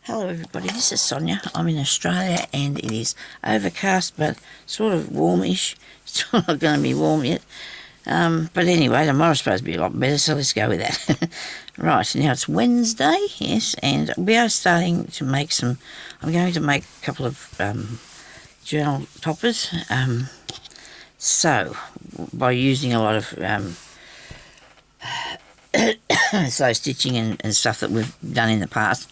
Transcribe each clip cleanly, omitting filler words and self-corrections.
Hello everybody, this is Sonia. I'm in Australia and it is overcast but sort of warmish. It's not going to be warm yet. But anyway, tomorrow's supposed to be a lot better, so let's go with that. Right, now it's Wednesday, yes, and we are starting to make some... I'm going to make a couple of journal toppers. So, by using a lot of slow stitching and stuff that we've done in the past.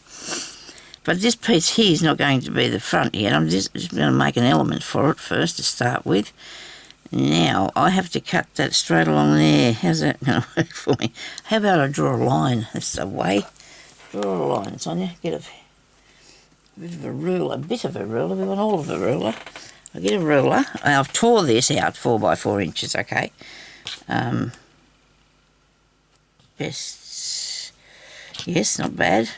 But this piece here is not going to be the front yet. I'm just going to make an element for it first to start with. Now, I have to cut that straight along there. How's that going to work for me? How about I draw a line? That's the way. Draw a line, Sonia. Get a bit of a ruler. We want all of a ruler. I get a ruler. I've tore this out 4 by 4 inches, okay? Yes, not bad.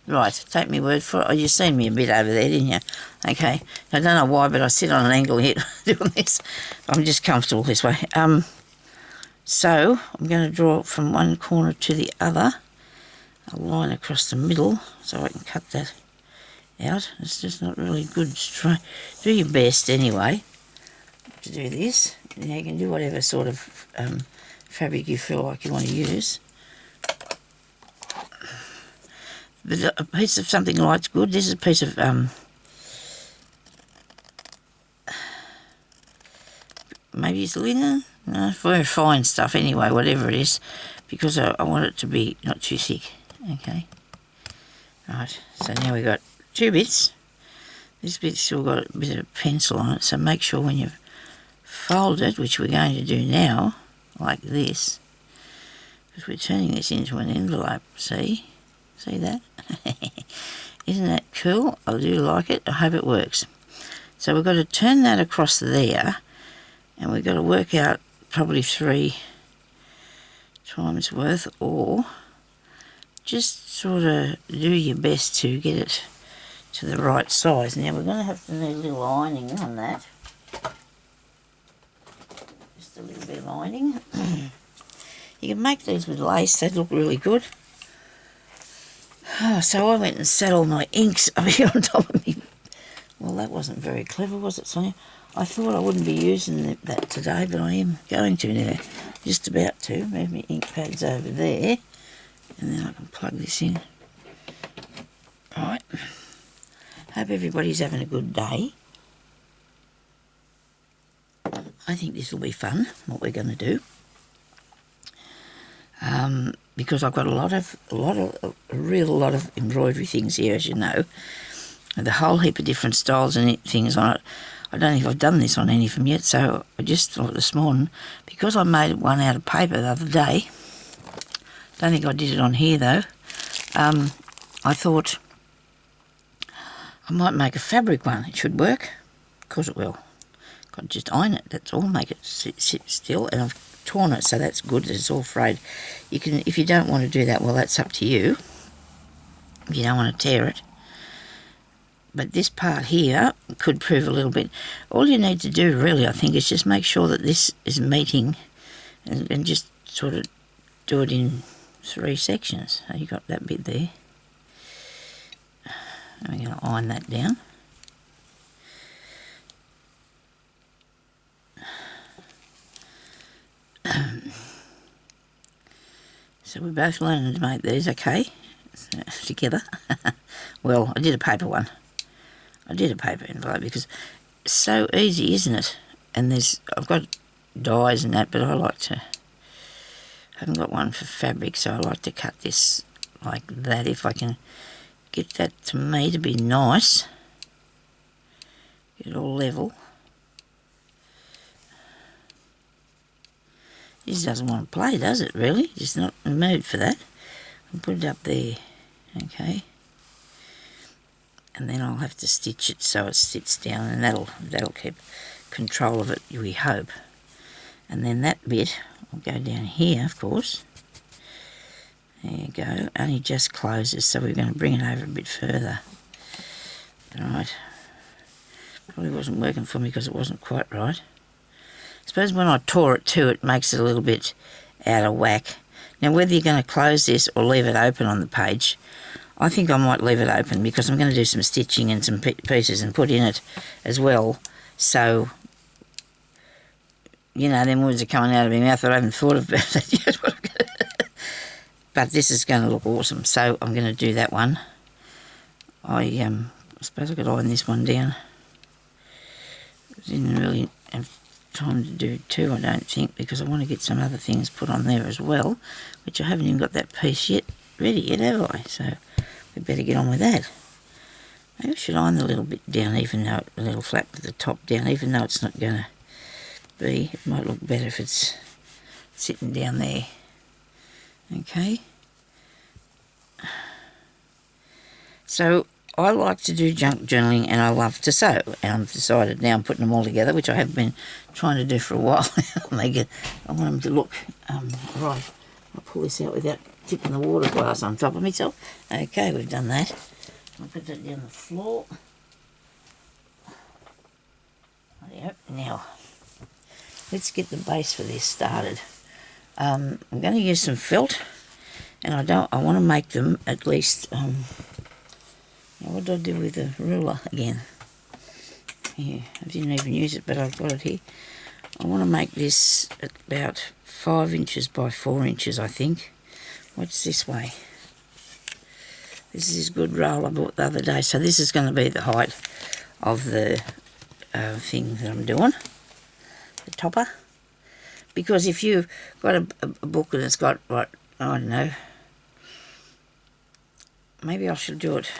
Right, take me word for it. Oh, you've seen me a bit over there, didn't you? Okay. I don't know why, but I sit on an angle here doing this. I'm just comfortable this way. So, I'm going to draw from one corner to the other, a line across the middle, so I can cut that out. It's just not really good. Just try, do your best anyway to do this. Now, you can do whatever sort of fabric you feel like you want to use. But a piece of something light's good. This is a piece of maybe it's linen. No, very fine stuff anyway, whatever it is, because I want it to be not too thick. Okay. Right. So now we've got 2 bits. This bit's still got a bit of pencil on it, so make sure when you fold it, which we're going to do now, like this, because we're turning this into an envelope. See? See that? Isn't that cool? I do like it. I hope it works. So we've got to turn that across there, and we've got to work out probably 3 times worth, or just sort of do your best to get it to the right size. Now we're going to have to need a little ironing on that. Just a little bit of ironing. You can make these with lace. They look really good. Oh, so I went and set all my inks up here on top of me. Well, that wasn't very clever, was it, Sonia? I thought I wouldn't be using that today, but I am going to now. Just about to. Move my ink pads over there, and then I can plug this in. Right. Hope everybody's having a good day. I think this will be fun, what we're going to do. Because I've got a real lot of embroidery things here, as you know, and a whole heap of different styles and things on it. I don't think I've done this on any of them yet, so I just thought this morning, because I made one out of paper the other day, don't think I did it on here though, I thought I might make a fabric one. It should work. Of course it will. Got to just iron it, that's all, make it sit still, and I've torn it, so that's good. It's all frayed. You can, if you don't want to do that, well, that's up to you. If you don't want to tear it, but this part here could prove a little bit. All you need to do, really, I think, is just make sure that this is meeting, and just sort of do it in 3 sections. So you got that bit there. I'm going to iron that down. So we're both learning to make these, okay, together. Well, I did a paper one. I did a paper envelope because it's so easy, isn't it? And I've got dies and that, but I haven't got one for fabric, so I like to cut this like that if I can get that to me to be nice. Get it all level. This doesn't want to play, does it, really? Just not in the mood for that. I'll put it up there, okay? And then I'll have to stitch it so it sits down, and that'll keep control of it, we hope. And then that bit will go down here, of course. There you go. Only just closes, so we're going to bring it over a bit further. Right. Probably wasn't working for me because it wasn't quite right. I suppose when I tore it too, it makes it a little bit out of whack. Now, whether you're going to close this or leave it open on the page, I think I might leave it open because I'm going to do some stitching and some pieces and put in it as well. So, you know, them words are coming out of my mouth that I haven't thought of yet. But this is going to look awesome. So I'm going to do that one. I suppose I could iron this one down. Didn't really have time to do two, I don't think, because I want to get some other things put on there as well, which I haven't even got that piece yet ready yet, have I? So we better get on with that. Maybe I should iron the little bit down, even though the little flap at the top down, even though it's not going to be. It might look better if it's sitting down there. Okay. So I like to do junk journaling and I love to sew, and I've decided now I'm putting them all together, which I have been trying to do for a while. I want them to look right. I'll pull this out without tipping the water glass on top of myself. Okay, we've done that. I'll put that down the floor. Yep. Now let's get the base for this started. I'm going to use some felt, and I want to make them at least. What did I do with the ruler again? Yeah, I didn't even use it, but I've got it here. I want to make this at about 5 inches by 4 inches, I think. What's this way? This is this good roll I bought the other day. So this is going to be the height of the thing that I'm doing, the topper. Because if you've got a book and it's got, what, I don't know, maybe I should do it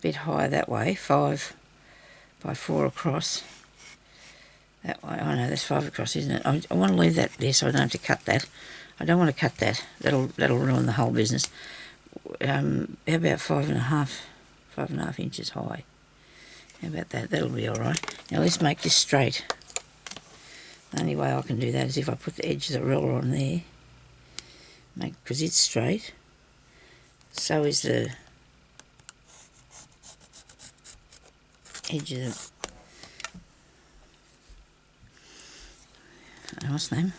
bit higher that way, 5 by 4 across that way. Oh no, that's 5 across, isn't it? I want to leave that there so I don't have to cut that. I don't want to cut that. That'll ruin the whole business. How about 5.5 inches high? How about that? That'll be all right. Now let's make this straight. The only way I can do that is if I put the edge of the ruler on there, because it's straight. So is the edge of the, what's the name?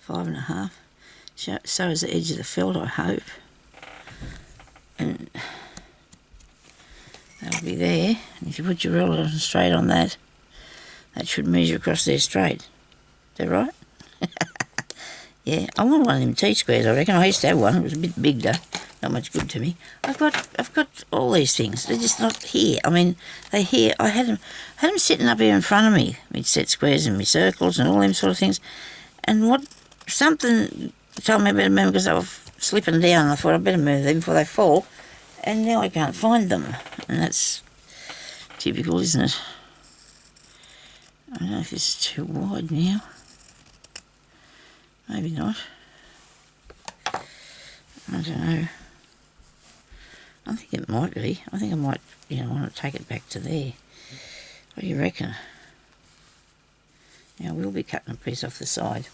5.5. So is the edge of the felt, I hope. And that'll be there. And if you put your ruler straight on that, that should measure across there straight. Is that right? Yeah, I want one of them T-squares, I reckon. I used to have one. It was a bit big though. Not much good to me. I've got all these things. They're just not here. I mean, they're here. I had them sitting up here in front of me. Me set squares and me circles and all them sort of things. And something told me I better move because they were slipping down. I thought I better move them before they fall. And now I can't find them. And that's typical, isn't it? I don't know if this is too wide now. Maybe not. I don't know. I think it might be. I think I might, want to take it back to there. What do you reckon? Now, we'll be cutting a piece off the side.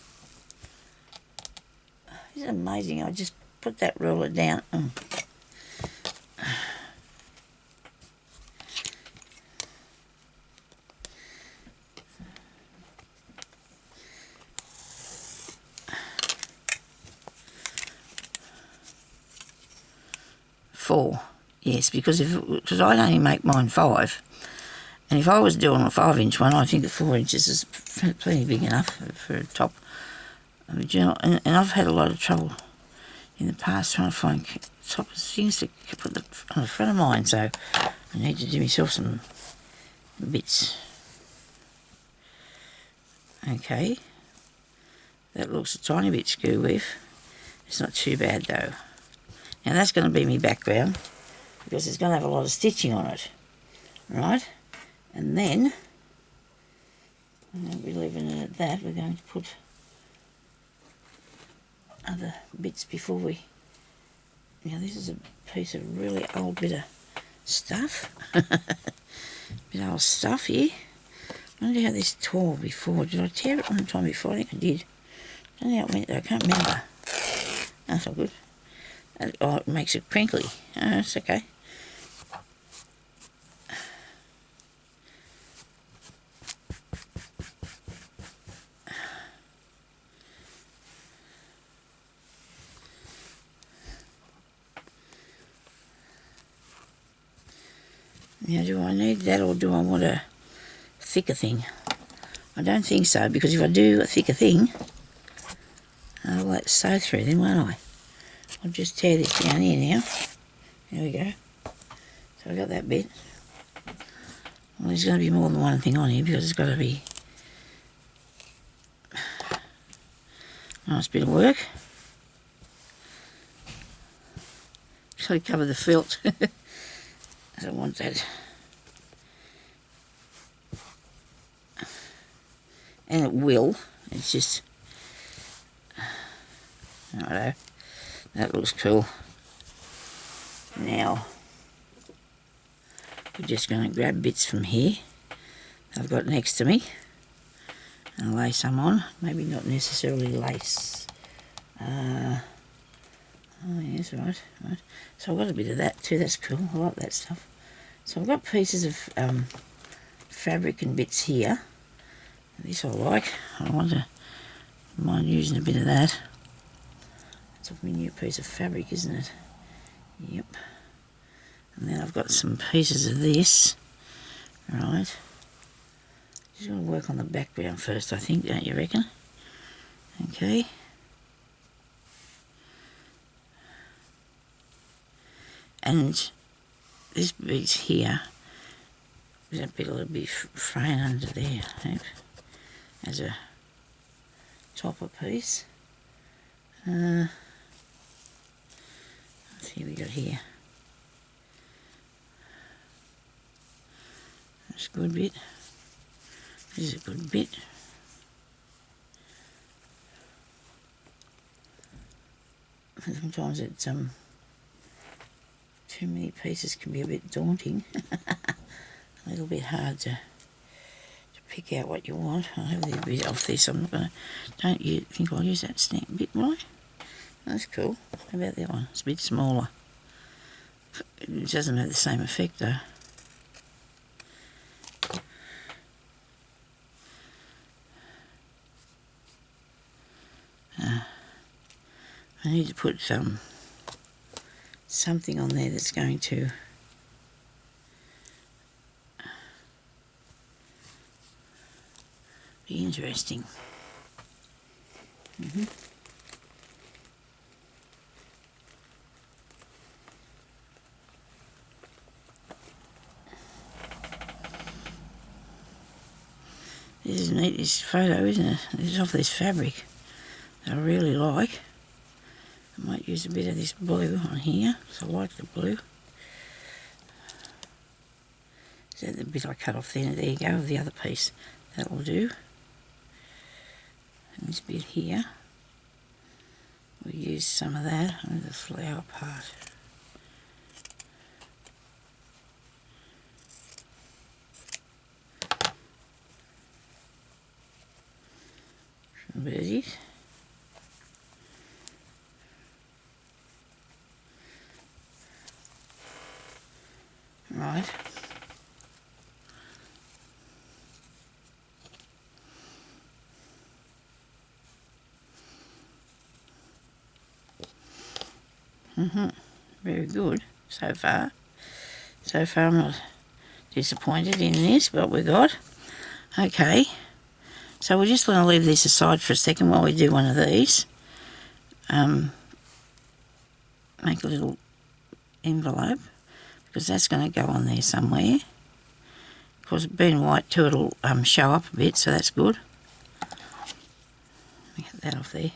It's amazing. I just put that ruler down. Oh. Four, yes, because I'd only make mine 5, and if I was doing a 5-inch one, I think the 4 inches is plenty big enough for a top of a journal. And I've had a lot of trouble in the past trying to find top things to put on the front of mine, so I need to do myself some bits. Okay, that looks a tiny bit skew with. It's not too bad though. Now that's going to be my background because it's going to have a lot of stitching on it, right? And then, I'm going to be leaving it at that. We're going to put other bits before we... Now this is a piece of really old bit of stuff. Bit of old stuff here. I wonder how this tore before. Did I tear it one time before? I think I did. I don't know how it went though. I can't remember. That's not good. Oh, it makes it crinkly. Oh, that's okay. Now, do I need that or do I want a thicker thing? I don't think so, because if I do a thicker thing, I'll let it sew through then, won't I? I'll just tear this down here now. There we go. So I got that bit. Well, there's going to be more than one thing on here because it's got to be a nice bit of work. Got to cover the felt. I don't want that. And it will. It's just... Righto. That looks cool. Now, we're just going to grab bits from here I've got next to me and lay some on. Maybe not necessarily lace. Oh yes, right. So I've got a bit of that too. That's cool. I like that stuff. So I've got pieces of fabric and bits here. This I like. I mind using a bit of that. It's a new piece of fabric, isn't it? Yep. And then I've got some pieces of this. Right. Just want to work on the background first, I think, don't you reckon? Okay. And this bit here, that bit will be fraying under there, I hope, as a topper piece. Let's see what we got here. That's a good bit. This is a good bit. Sometimes it's too many pieces can be a bit daunting. A little bit hard to pick out what you want. I'll have a little bit off this. I'm not gonna. Don't you think I'll use that stamp bit, will I? That's cool. How about that one? It's a bit smaller. It doesn't have the same effect though. I need to put something on there that's going to be interesting. This is neat, this photo, isn't it? This is off this fabric that I really like. I might use a bit of this blue on here, because I like the blue. Is that the bit I cut off there? There you go, of the other piece. That will do. And this bit here, we'll use some of that on the flower part. Some birdies. Right. Very good so far. So far I'm not disappointed in this, what we got. Okay. So we're just going to leave this aside for a second while we do one of these. Make a little envelope, because that's going to go on there somewhere. Of course, being white too, it'll show up a bit, so that's good. Let me get that off there.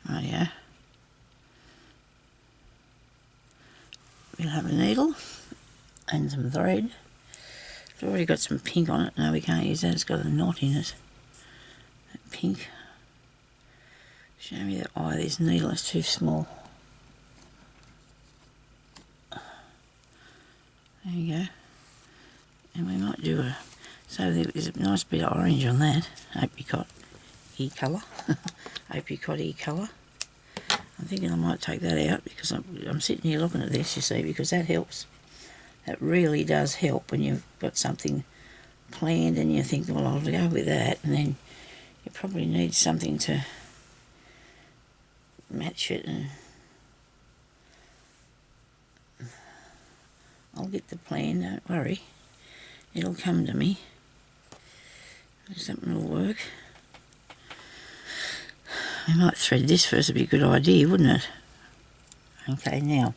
Rightio. We'll have a needle and some thread. It's already got some pink on it. No, we can't use that. It's got a knot in it. That pink. Show me that. Oh, this needle is too small. There you go. And we might do a... So there's a nice bit of orange on that. Apricot E-colour. Apricot E-colour. I'm thinking I might take that out because I'm sitting here looking at this, you see, because that helps. That really does help when you've got something planned and you think, well, I'll go with that, and then you probably need something to match it. And get the plan, don't worry. It'll come to me. Something will work. We might thread this first, it'd be a good idea, wouldn't it? Okay, now,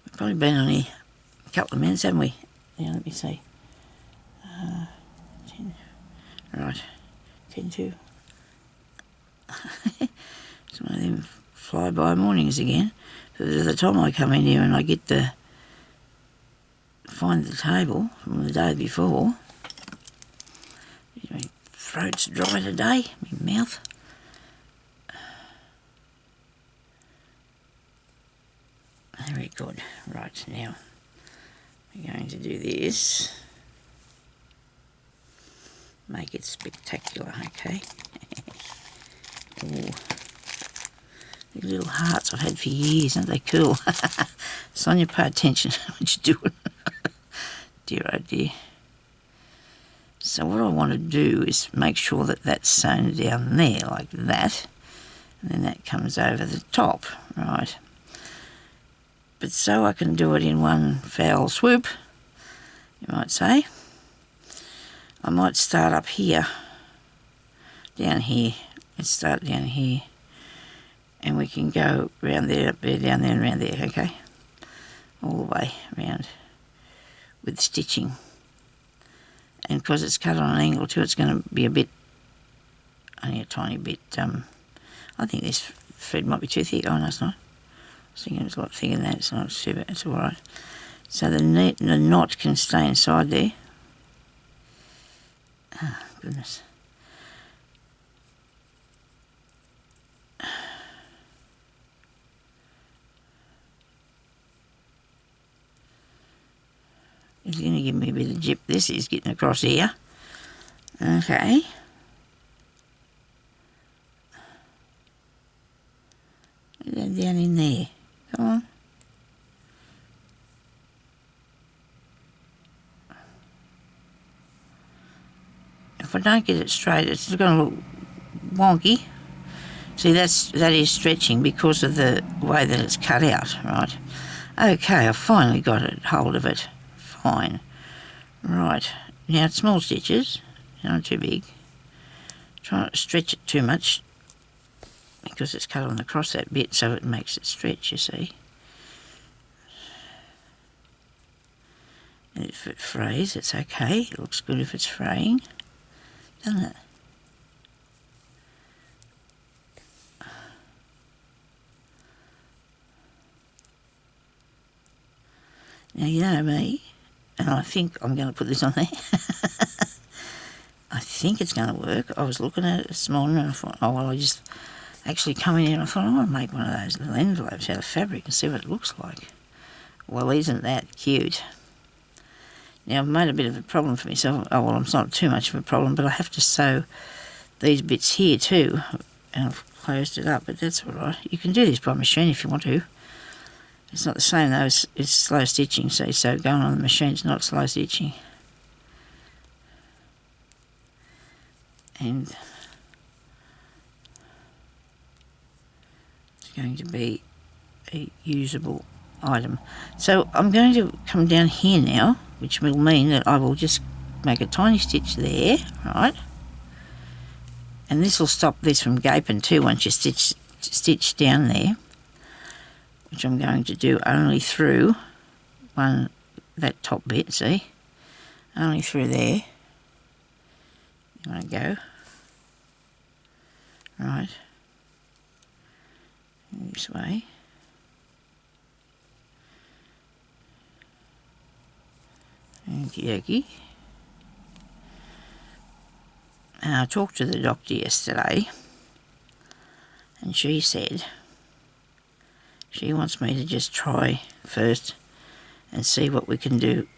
we've probably been on here a couple of minutes, haven't we? Now, let me see. 10, right, 10 to. It's one of them fly-by mornings again. But by the time I come in here and I get find the table from the day before, my throat's dry today, my mouth. Very good. Right, now we're going to do this. Make it spectacular, okay? Ooh. These little hearts I've had for years, aren't they cool? Sonia, pay attention to what you're doing. Dear oh dear. So what I want to do is make sure that that's sewn down there like that, and then that comes over the top, right? But so I can do it in one foul swoop, you might say, I might start up here, down here. Let's start down here, and we can go round there, up there, down there, and round there, okay? All the way around with stitching. And because it's cut on an angle too, it's going to be only a tiny bit, I think this thread might be too thick. Oh no, it's not. I was thinking it's a lot thicker than that. It's not too bad, it's alright. So the knot can stay inside there. Oh, goodness. It's going to give me a bit of jip. This is getting across here. Okay. Down in there. Come on. If I don't get it straight, it's going to look wonky. See, that is stretching because of the way that it's cut out, right? Okay, I finally got hold of it. Fine. Right. Now, it's small stitches, not too big. Try not to stretch it too much because it's cut on across that bit, so it makes it stretch, you see. And if it frays, it's okay. It looks good if it's fraying, doesn't it? Now, you know me, and I think I'm going to put this on there. I think it's going to work. I was looking at it this morning and I thought, oh, well, I just actually come in here and I thought, I want to make one of those little envelopes out of fabric and see what it looks like. Well, isn't that cute? Now, I've made a bit of a problem for myself. Oh, well, it's not too much of a problem, but I have to sew these bits here too. And I've closed it up, but that's all right. You can do this by machine if you want to. It's not the same though, it's slow stitching, see, so going on the machine's not slow stitching. And it's going to be a usable item. So I'm going to come down here now, which will mean that I will just make a tiny stitch there, right? And this will stop this from gaping too once you stitch down there, which I'm going to do only through that top bit, see? Only through there. You want to go. Right. This way. Okie dokie. And I talked to the doctor yesterday, and she said she wants me to just try first and see what we can do.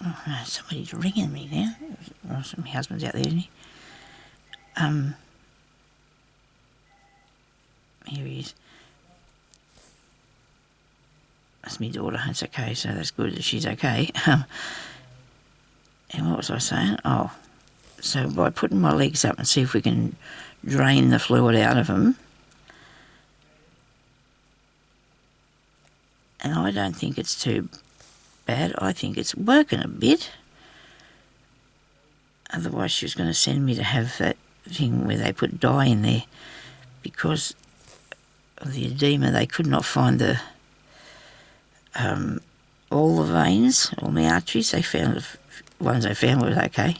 Oh, no, somebody's ringing me now. Oh, my husband's out there, isn't he? Here he is. That's my daughter. It's okay, so that's good that she's okay. And what was I saying? Oh, so by putting my legs up and see if we can drain the fluid out of them. And I don't think it's too bad. I think it's working a bit. Otherwise she was going to send me to have that thing where they put dye in there because of the edema. They could not find all the veins, all the arteries. They found the ones they found was okay.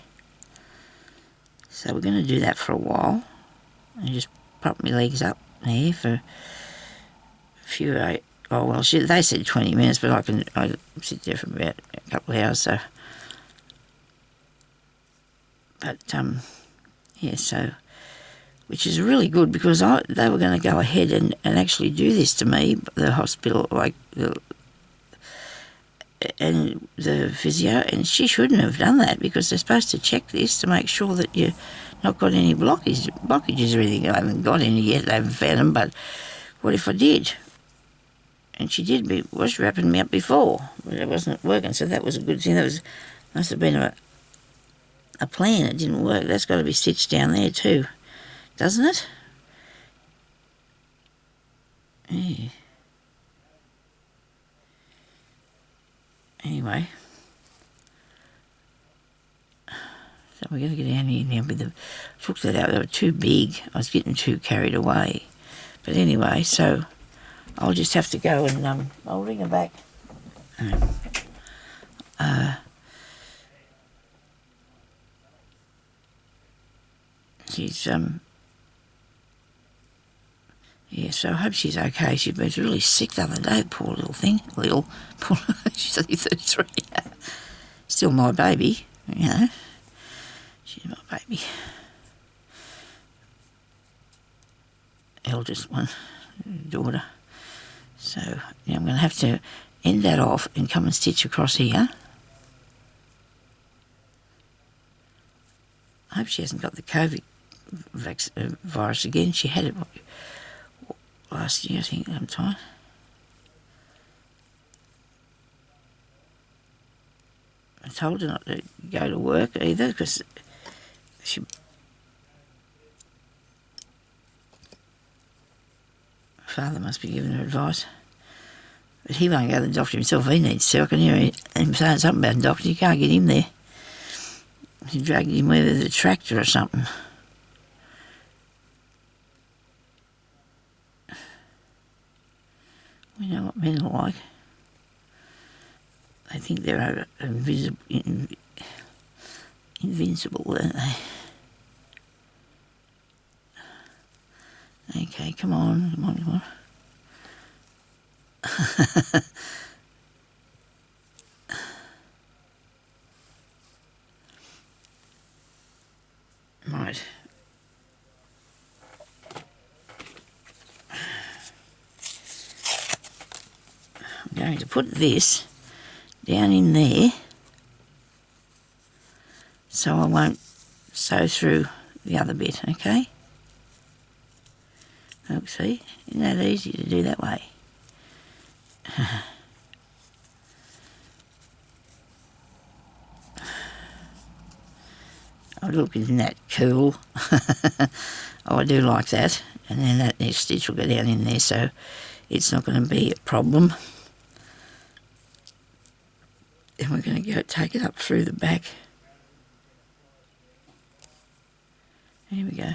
So we're going to do that for a while and just prop my legs up there for a few. They said 20 minutes, but I sit there for about a couple of hours. So, but yeah, so which is really good because they were going to go ahead and actually do this to me, the hospital, and the physio, and she shouldn't have done that because they're supposed to check this to make sure that you've not got any blockages or anything. I haven't got any yet, they haven't found them, but what if I did? And she was wrapping me up before, but it wasn't working, so that was a good thing. Must have been a plan. It didn't work. That's got to be stitched down there too, doesn't it? Yeah. Anyway, so we're going to get down here now with the... Took that out, they were too big. I was getting too carried away. But anyway, so I'll just have to go and I'll ring her back. She's yeah, so I hope she's okay. She was really sick the other day, poor little thing. She's only 33. Still my baby, you know. She's my baby. Eldest one, daughter. So yeah, I'm going to have to end that off and come and stitch across here. I hope she hasn't got the COVID virus again. She had it last year, I think, sometime. I told her not to go to work either because father must be giving her advice. But he won't go to the doctor himself. He needs to. I can hear him saying something about the doctor. You can't get him there. He dragged him with a tractor or something. We know what men are like. They think they're invincible, don't they? Okay, come on. Right. I'm going to put this down in there so I won't sew through the other bit, okay? Look, see? Isn't that easy to do that way? Oh, look, isn't that cool? Oh, I do like that. And then that next stitch will go down in there, so it's not going to be a problem. And we're going to go take it up through the back. Here we go.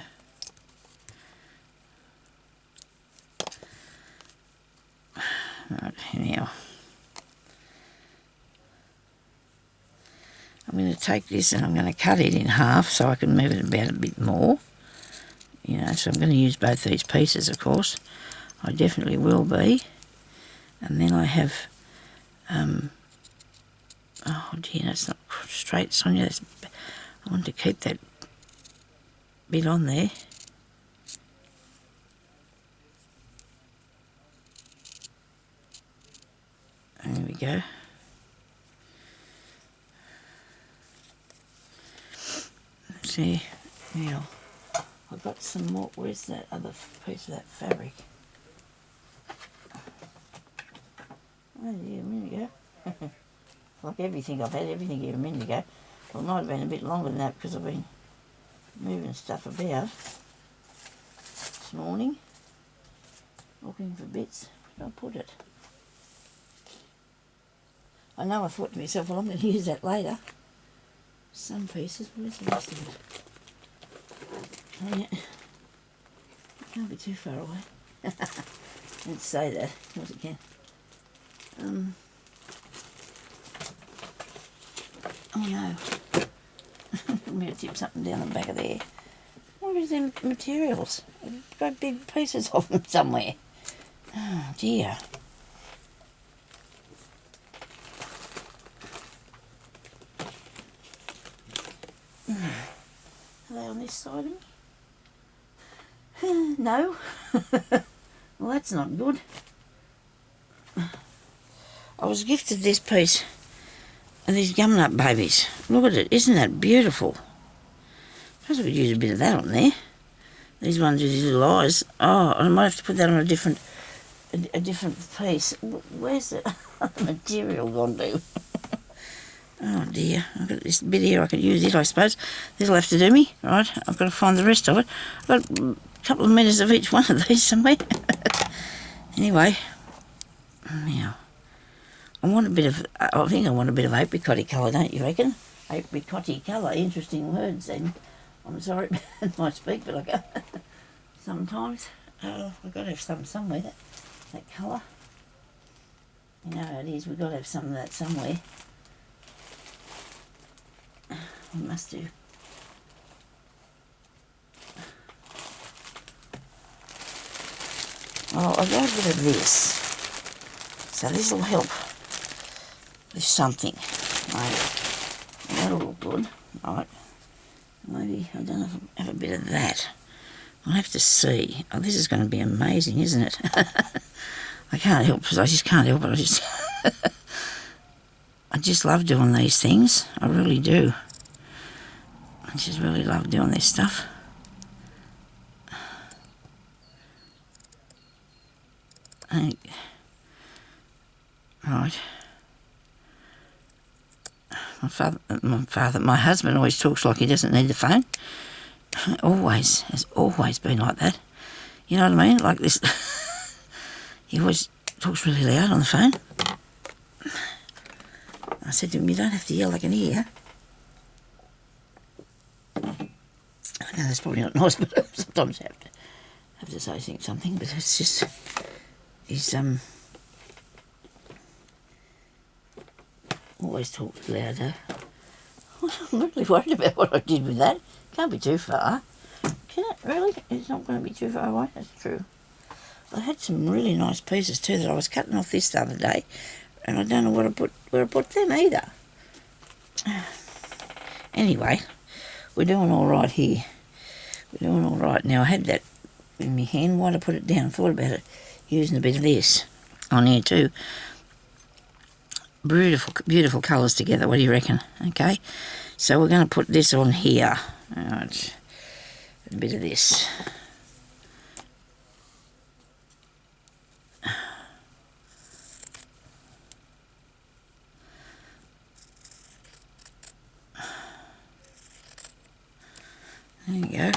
Right, now I'm going to take this and I'm going to cut it in half so I can move it about a bit more. You know, so I'm going to use both these pieces, of course. I definitely will be. And then I have, oh dear, that's not straight, Sonia. I want to keep that bit on there. There we go. Let's see. Now, I've got some more. Where's that other piece of that fabric? Oh, yeah, a minute ago. Like everything, I've had everything here a minute ago. Well, it might have been a bit longer than that because I've been moving stuff about this morning. Looking for bits. Where did I put it? I know I thought to myself, well, I'm going to use that later. Some pieces. Where's the rest of it? Oh, yeah. It can't be too far away. Let's say that. Of course it can. Oh no. I'm going to tip something down the back of there. What is them materials? I've got big pieces of them somewhere. Oh dear. Are they on this side of me? No. Well, that's not good. I was gifted this piece of these gumnut babies. Look at it. Isn't that beautiful? I suppose I could use a bit of that on there. These ones with these little eyes. Oh, I might have to put that on a different piece. Where's the material gone to? Oh dear, I've got this bit here, I could use it, I suppose. This'll have to do me, right? I've got to find the rest of it. I've got a couple of metres of each one of these somewhere. Anyway, now, I want a bit of, I think I want a bit of apricot-y colour, don't you reckon? Apricot-y colour, interesting words then. I'm sorry if I speak, but I go sometimes. I've got to have some somewhere, that colour. You know how it is, we've got to have some of that somewhere. We must do. Oh, I've got a bit of this. So this will help with something. Maybe. That'll look good. Right. Maybe, I don't know if I'll have a bit of that. I'll have to see. Oh, this is going to be amazing, isn't it? I can't help it. I just can't help it. I just love doing these things. I really do. I just really love doing this stuff. Right. My husband always talks like he doesn't need the phone. Always, has always been like that. You know what I mean? Like this. He always talks really loud on the phone. I said to him, you don't have to yell, I can hear. I know that's probably not nice, but sometimes I have to say something, but it's just, he's always talks louder. I'm really worried about what I did with that. Can't be too far. Can it really? It's not going to be too far away, that's true. I had some really nice pieces too that I was cutting off this the other day, and I don't know where I put them either. Anyway, we're doing all right here. We're doing all right. Now, I had that in my hand. Why'd I put it down? I thought about it, using a bit of this on here too. Beautiful, beautiful colours together. What do you reckon? Okay, so we're going to put this on here. All right, a bit of this. There you go.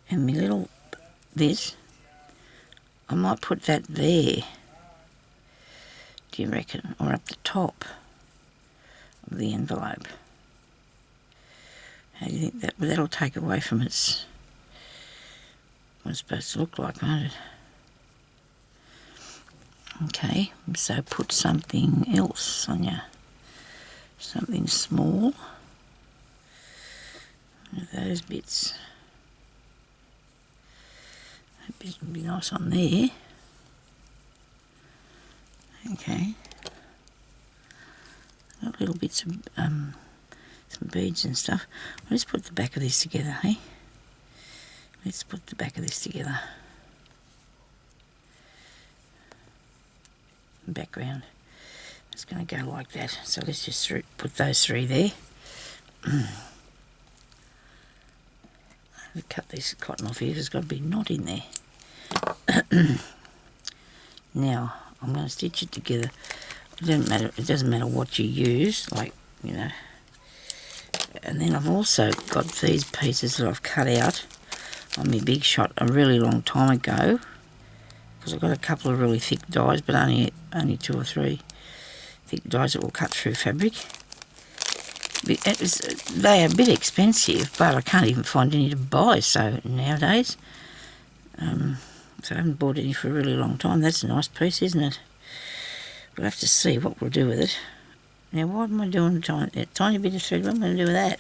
And my little, this, I might put that there, do you reckon? Or up the top of the envelope. How do you think that'll take away from its, what it's supposed to look like, won't it? Okay, so put something else on you. Something small. One of those bits. That bit will be nice on there. Okay. Got little bits of some beads and stuff. Let's put the back of this together, hey? Let's put the back of this together. Background. It's going to go like that. So let's just put those three there. I'll cut this cotton off here. There's got a big knot in there. Now I'm going to stitch it together. It doesn't matter what you use, like, you know. And then I've also got these pieces that I've cut out. on my Big Shot a really long time ago, because I've got a couple of really thick dies, but only 2 or 3 thick dies that will cut through fabric. They are a bit expensive, but I can't even find any to buy so nowadays. So I haven't bought any for a really long time. That's a nice piece, isn't it? We'll have to see what we'll do with it. Now, what am I doing? A tiny bit of thread. What am I going to do with that?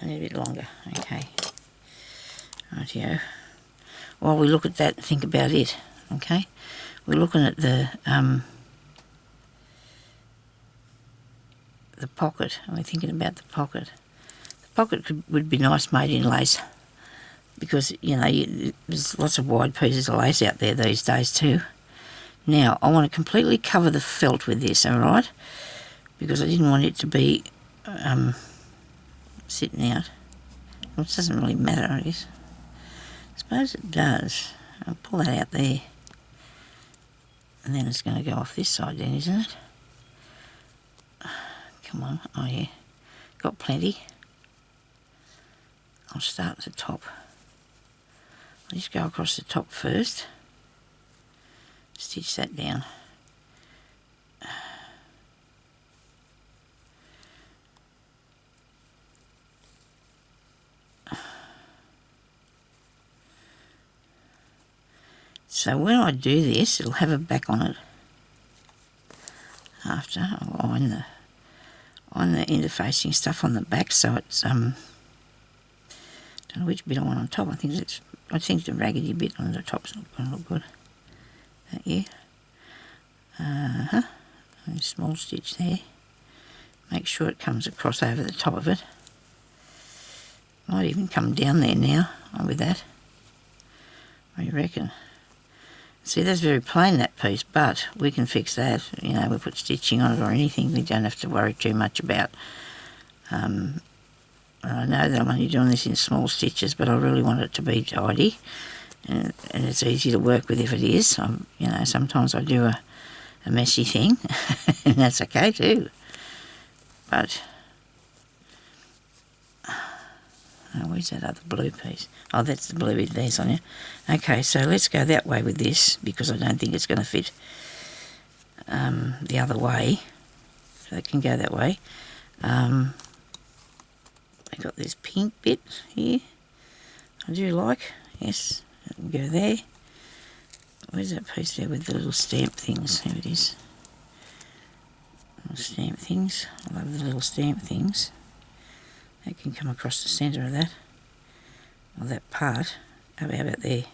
I need a bit longer. Okay. Rightio. While we look at that, think about it. Okay. We're looking at the pocket, and we're thinking about the pocket. The pocket would be nice made in lace, because, you know, there's lots of wide pieces of lace out there these days too. Now, I want to completely cover the felt with this, alright? Because I didn't want it to be sitting out. Which doesn't really matter, I guess. I suppose it does. I'll pull that out there. And then it's going to go off this side then, isn't it? Come on. Oh, yeah. Got plenty. I'll start at the top. I'll just go across the top first. Stitch that down. So when I do this, it'll have a back on it. After I'll iron the interfacing stuff on the back, so it's don't know which bit I want on top. I think the raggedy bit on the top's not going to look good. Yeah. A small stitch there. Make sure it comes across over the top of it. Might even come down there now with that. What do you reckon? See, that's very plain, that piece, but we can fix that. You know, we put stitching on it or anything. We don't have to worry too much about. I know that I'm only doing this in small stitches, but I really want it to be tidy. And it's easy to work with if it is. You know, sometimes I do a messy thing, and that's okay too. But, where's that other blue piece? Oh, that's the blue bit there, Sonia. Okay, so let's go that way with this, because I don't think it's going to fit the other way. So it can go that way. I got this pink bit here. I do like, yes. Go there. Where's that piece there with the little stamp things? Here it is. Little stamp things. I love the little stamp things. That can come across the centre of that. Or that part. How about there?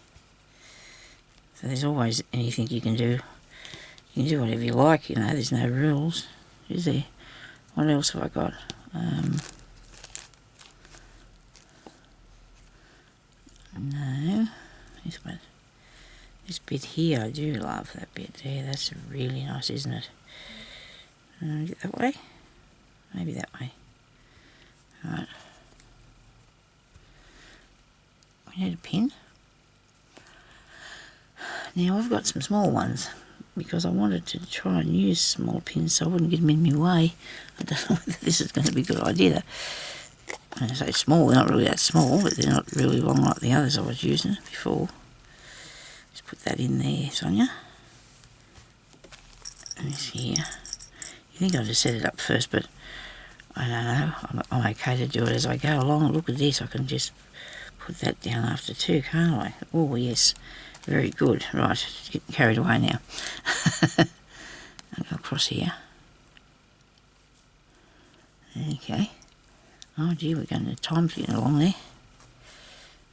So there's always anything you can do. You can do whatever you like, you know, there's no rules, is there? What else have I got? No. This bit here, I do love that bit there. That's really nice, isn't it? That way? Maybe that way. Alright. We need a pin. Now I've got some small ones, because I wanted to try and use small pins so I wouldn't get them in my way. I don't know whether this is going to be a good idea. When I say small, they're not really that small, but they're not really long like the others I was using before. Just put that in there, Sonia. And this here. You think I'll just set it up first, but I don't know. I'm okay to do it as I go along. Look at this, I can just put that down after too, can't I? Oh, yes. Very good. Right, getting carried away now. I'll go across here. Okay. Oh dear, we're going to time's getting along there.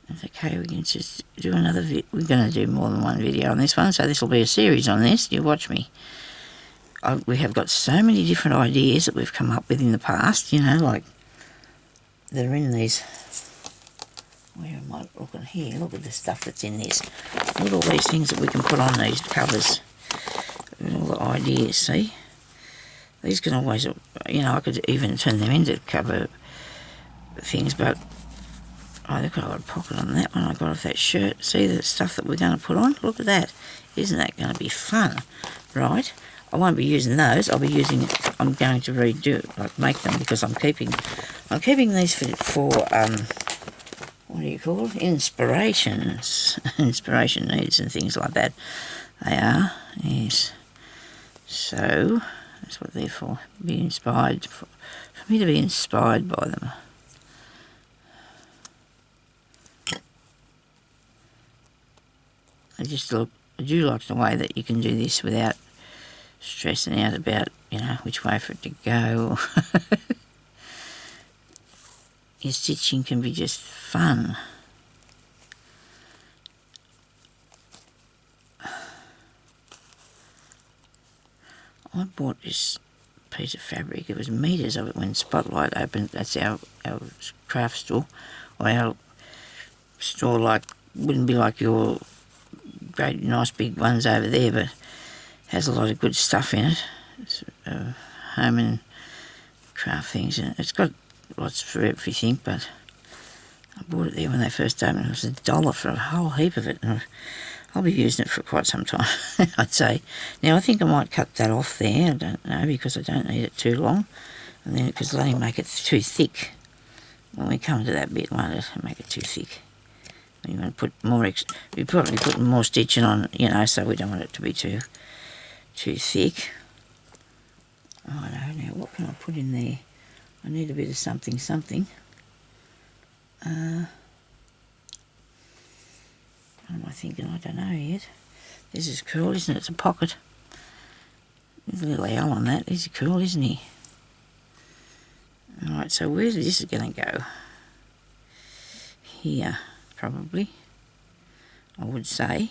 That's okay, we can just do another we're going to do more than one video on this one, so this will be a series on this. You watch me. We have got so many different ideas that we've come up with in the past, you know, like that are in these. Where am I looking here? Look at the stuff that's in this. Look at all these things that we can put on these covers. Look at all the ideas, see? These can always, you know, I could even turn them into cover things, but oh, look, I've got a pocket on that one I got off that shirt. See the stuff that we're going to put on? Look at that. Isn't that going to be fun? Right. I won't be using those. I'll be using, I'm going to redo, like make them, because I'm keeping these for what what do you call it? Inspirations. Inspiration needs and things like that. They are, yes. So, that's what they're for. Be inspired, for me to be inspired by them. I do like the way that you can do this without stressing out about, which way for it to go. Your stitching can be just fun. I bought this piece of fabric. It was metres of it when Spotlight opened. That's our craft store, or our store, wouldn't be like your great nice big ones over there, but has a lot of good stuff in it. It's home and craft things, and it's got lots for everything, but I bought it there when they first opened. It was $1 for a whole heap of it, and I'll be using it for quite some time, I'd say. Now, I think I might cut that off there. I don't know, because I don't need it too long, and then because it'll only make it too thick. When we come to that bit, won't it? Make it too thick. You want to put more, we probably put more stitching on, so we don't want it to be too thick. I don't know, what can I put in there? I need a bit of something. What am I thinking? I don't know yet. This is cool, isn't it? It's a pocket. There's a little owl on that. He's cool, isn't he? Alright, so where's this going to go? Here, probably. I would say.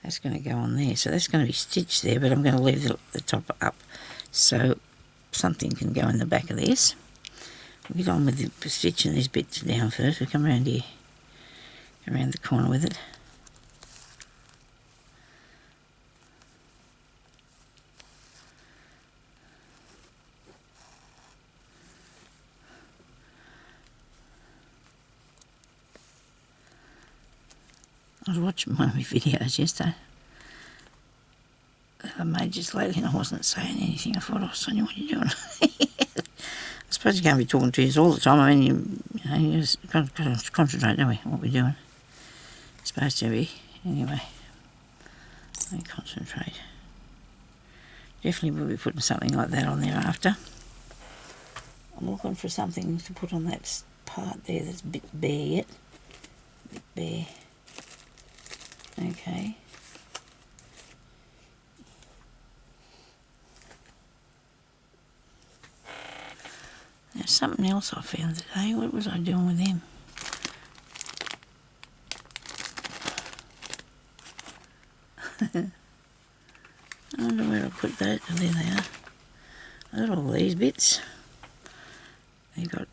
That's going to go on there. So that's going to be stitched there, but I'm going to leave the top up so something can go in the back of this. We'll get on with the stitching these bits down first. We'll come around here, around the corner with it. I was watching one of my videos yesterday. I made just lately, and I wasn't saying anything. I thought, Sonia, what are you doing? I suppose you can't be talking to you all the time. I mean, you just got to concentrate, don't we, on what we're doing. It's supposed to be. Anyway, I concentrate. Definitely will be putting something like that on there after. I'm looking for something to put on that part there that's a bit bare yet. A bit bare. Okay. There's something else I found today. What was I doing with them? I don't know where I put that. Oh, there they are. I got all these bits. They got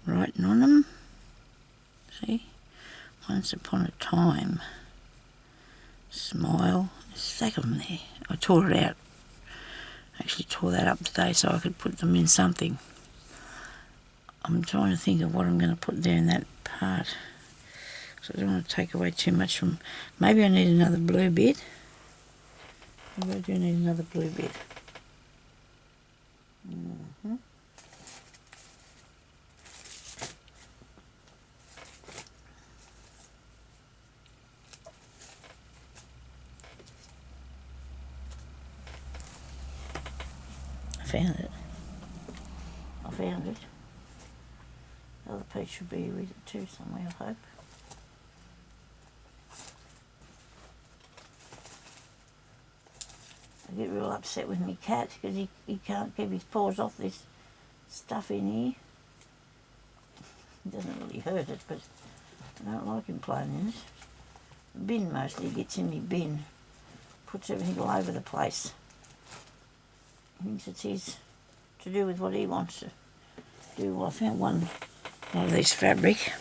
writing on them. See? Once upon a time. Smile. There's a stack of them there. I tore it out. Actually tore that up today so I could put them in something. I'm trying to think of what I'm going to put there in that part. So I don't want to take away too much from... Maybe I need another blue bit. Maybe I do need another blue bit. I found it. The other piece should be with it too somewhere, I hope. I get real upset with my cat because he can't keep his paws off this stuff in here. It doesn't really hurt it, but I don't like him playing in it. The bin mostly gets in my bin. Puts everything all over the place. Thinks it's his to do with what he wants to do. Well, I found one of this fabric.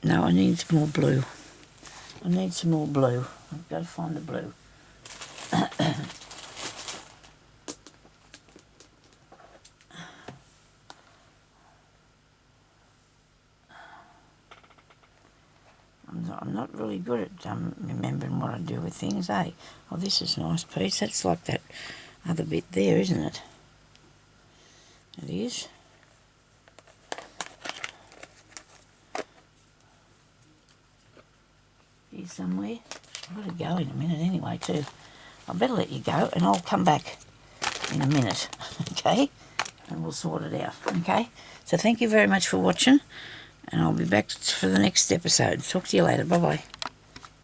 No, I need some more blue. I need some more blue. I've got to find the blue. I'm not really good at remembering what I do with things, eh? Oh, this is a nice piece. That's like that other bit there, isn't it? It is. here somewhere. I've got to go in a minute anyway too. I better let you go and I'll come back in a minute, okay? And we'll sort it out, okay? So thank you very much for watching and I'll be back for the next episode. Talk to you later. Bye-bye.